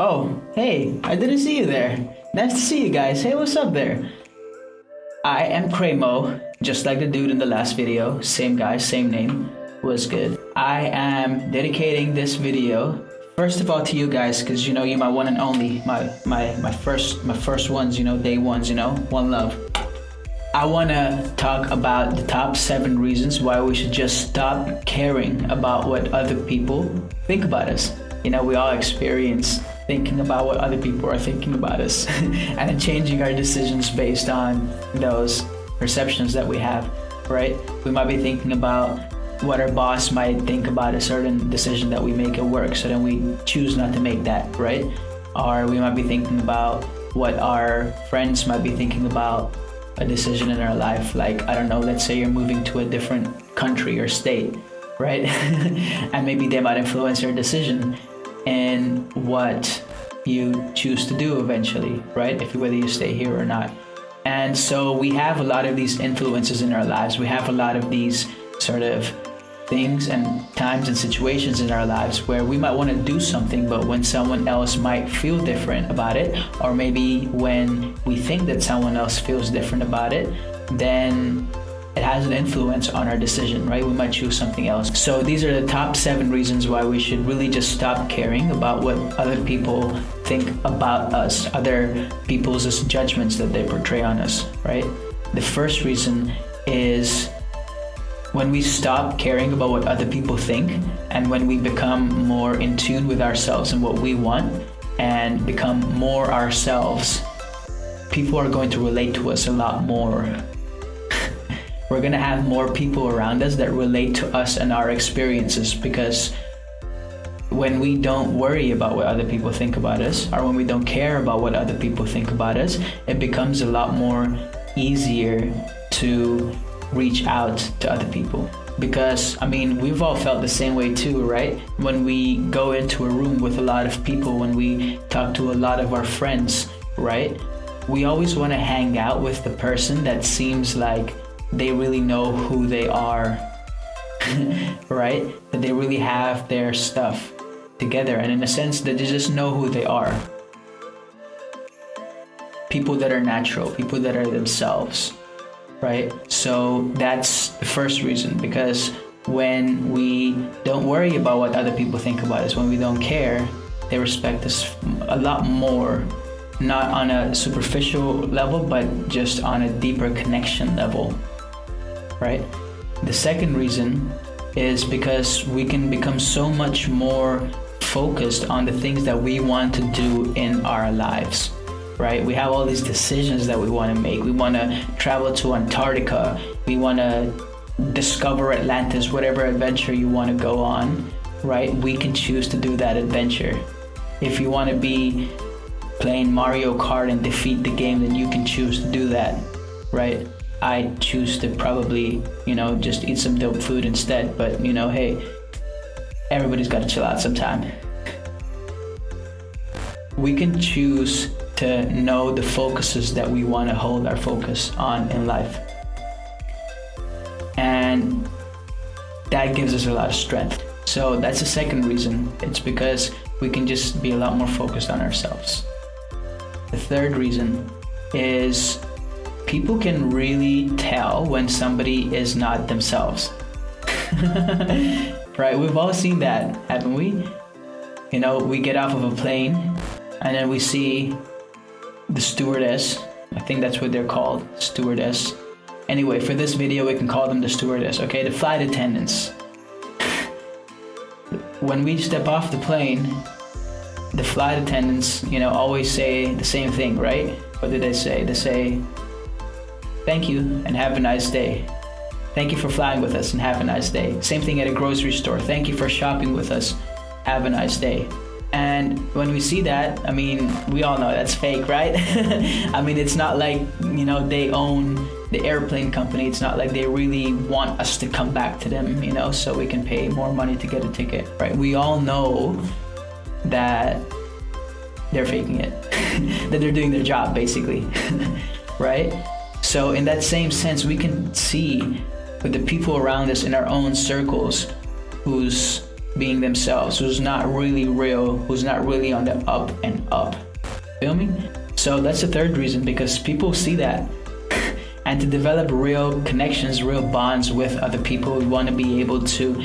Oh, hey, I didn't see you there. Nice to see you guys. Hey, what's up there? I am Cremo, just like the dude in the last video. Same guy, same name. Was good. I am dedicating this video first of all to you guys, because you know you're my one and only, my first ones, you know, day ones, you know, one love. I want to talk about the top 7 reasons why we should just stop caring about what other people think about us. You know, we all experience thinking about what other people are thinking about us and then changing our decisions based on those perceptions that we have, right? We might be thinking about what our boss might think about a certain decision that we make at work, so then we choose not to make that, right? Or we might be thinking about what our friends might be thinking about a decision in our life. Like, I don't know, let's say you're moving to a different country or state, right? And maybe they might influence your decision in what you choose to do eventually, right? Whether you stay here or not. And so we have a lot of these influences in our lives. We have a lot of these sort of things and times and situations in our lives where we might want to do something, but when someone else might feel different about it, or maybe when we think that someone else feels different about it, then it has an influence on our decision, right? We might choose something else. So these are the top 7 reasons why we should really just stop caring about what other people think about us, other people's judgments that they portray on us, right? The first reason is when we stop caring about what other people think, and when we become more in tune with ourselves and what we want and become more ourselves, people are going to relate to us a lot more. We're going to have more people around us that relate to us and our experiences, because when we don't worry about what other people think about us, or when we don't care about what other people think about us, it becomes a lot more easier to reach out to other people. Because, I mean, we've all felt the same way too, right? When we go into a room with a lot of people, when we talk to a lot of our friends, right? We always want to hang out with the person that seems like they really know who they are, right? That they really have their stuff together, and in a sense that they just know who they are. People that are natural, people that are themselves, right? So that's the first reason, because when we don't worry about what other people think about us, when we don't care, they respect us a lot more, not on a superficial level, but just on a deeper connection level, right? The second reason is because we can become so much more focused on the things that we want to do in our lives, right? We have all these decisions that we want to make. We want to travel to Antarctica. We want to discover Atlantis, whatever adventure you want to go on, right? We can choose to do that adventure. If you want to be playing Mario Kart and defeat the game, then you can choose to do that, right? I choose to probably, you know, just eat some dope food instead, but you know, hey, everybody's got to chill out sometime. We can choose to know the focuses that we want to hold our focus on in life. And that gives us a lot of strength. So that's the second reason. It's because we can just be a lot more focused on ourselves. The third reason is people can really tell when somebody is not themselves. Right? We've all seen that, haven't we? You know, we get off of a plane and then we see the stewardess. I think that's what they're called, stewardess. Anyway, for this video, we can call them the stewardess, okay? The flight attendants. When we step off the plane, the flight attendants, you know, always say the same thing, right? What do they say? They say, "Thank you and have a nice day. Thank you for flying with us and have a nice day." Same thing at a grocery store. "Thank you for shopping with us. Have a nice day." And when we see that, I mean, we all know that's fake, right? I mean, it's not like, you know, they own the airplane company. It's not like they really want us to come back to them, you know, so we can pay more money to get a ticket, right? We all know that they're faking it, that they're doing their job, basically, right? So in that same sense, we can see with the people around us in our own circles whose being themselves, who's not really real, who's not really on the up and up. Feel me? So that's the third reason, because people see that. And to develop real connections, real bonds with other people, we want to be able to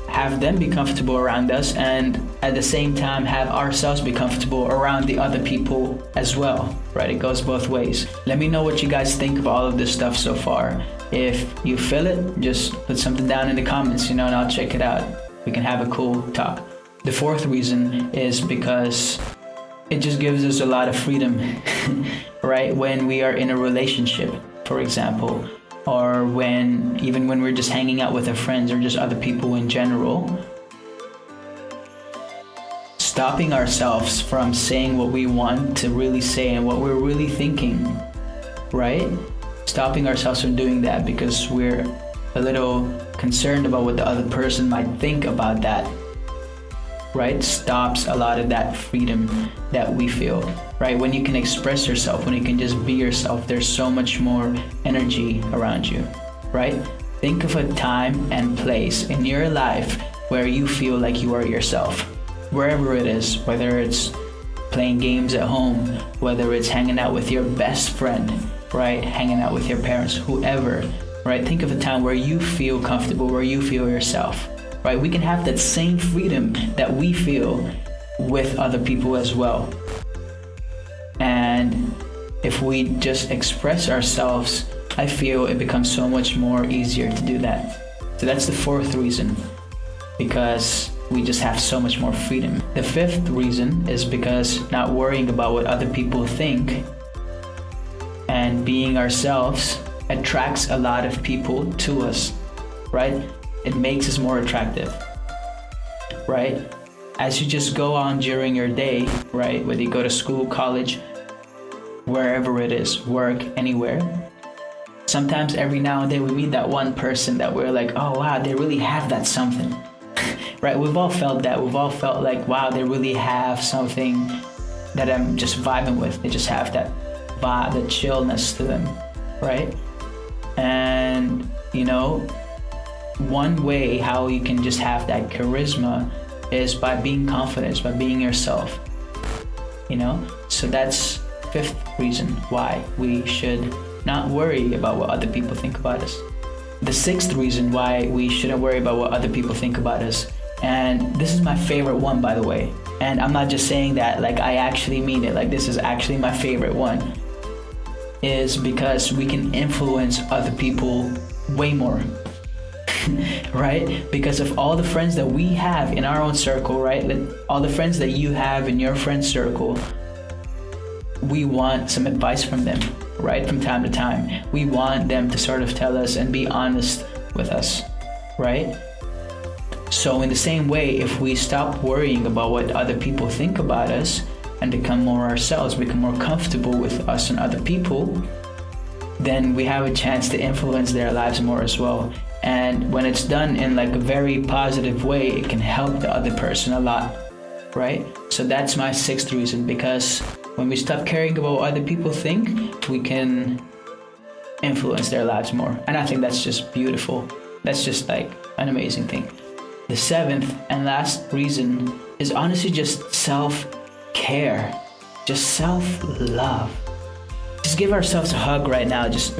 have them be comfortable around us, and at the same time have ourselves be comfortable around the other people as well, right? It goes both ways. Let me know what you guys think of all of this stuff so far. If you feel it, just put something down in the comments, and I'll check it out. We can have a cool talk. The fourth reason is because it just gives us a lot of freedom, right? When we are in a relationship, for example, or even when we're just hanging out with our friends or just other people in general, stopping ourselves from saying what we want to really say and what we're really thinking, right? Stopping ourselves from doing that because we're a little concerned about what the other person might think about that, right? Stops a lot of that freedom that we feel, right? When you can express yourself, when you can just be yourself, there's so much more energy around you, right? Think of a time and place in your life where you feel like you are yourself, wherever it is, whether it's playing games at home, whether it's hanging out with your best friend, right? Hanging out with your parents, whoever, right? Think of a time where you feel comfortable, where you feel yourself. Right? We can have that same freedom that we feel with other people as well. And if we just express ourselves, I feel it becomes so much more easier to do that. So that's the fourth reason, because we just have so much more freedom. The fifth reason is because not worrying about what other people think and being ourselves attracts a lot of people to us, right? It makes us more attractive, right? As you just go on during your day, right? Whether you go to school, college, wherever it is, work, anywhere. Sometimes every now and then we meet that one person that we're like, oh wow, they really have that something, right? We've all felt that. We've all felt like, wow, they really have something that I'm just vibing with. They just have that vibe, the chillness to them, right? And one way how you can just have that charisma is by being confident, by being yourself, So that's fifth reason why we should not worry about what other people think about us. The sixth reason why we shouldn't worry about what other people think about us, and this is my favorite one, by the way, and I'm not just saying that, like I actually mean it, like this is actually my favorite one, is because we can influence other people way more. Right? Because of all the friends that we have in our own circle, right? All the friends that you have in your friend circle, we want some advice from them, right? From time to time. We want them to sort of tell us and be honest with us, right? So in the same way, if we stop worrying about what other people think about us and become more ourselves, become more comfortable with us and other people, then we have a chance to influence their lives more as well. And when it's done in like a very positive way, it can help the other person a lot, right? So that's my sixth reason, because when we stop caring about what other people think, we can influence their lives more. And I think that's just beautiful. That's just like an amazing thing. The seventh and last reason is honestly just self-care, just self-love. Just give ourselves a hug right now. Just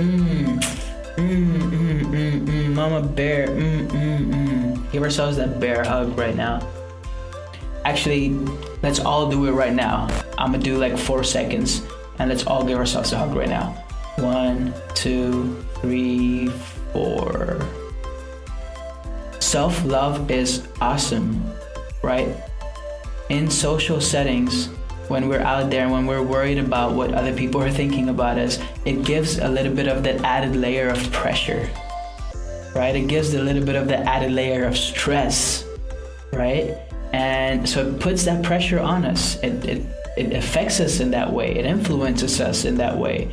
mama bear, Give ourselves that bear hug right now. Actually, let's all do it right now. I'm gonna do like 4 seconds, and let's all give ourselves a hug right now. 1, 2, 3, 4. Self-love is awesome, right? In social settings, when we're out there and when we're worried about what other people are thinking about us, it gives a little bit of that added layer of pressure, right? It gives a little bit of that added layer of stress, right? And so it puts that pressure on us. It affects us in that way. It influences us in that way,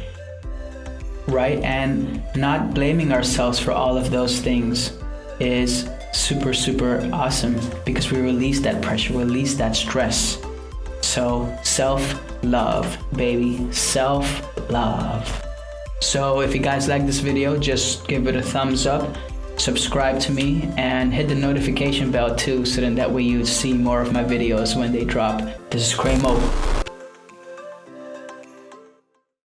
right? And not blaming ourselves for all of those things is super, super awesome, because we release that pressure, release that stress. So self-love, baby, self-love. So if you guys like this video, just give it a thumbs up. subscribe to me, and hit the notification bell too, so then that way you see more of my videos when they drop. This is Cremo.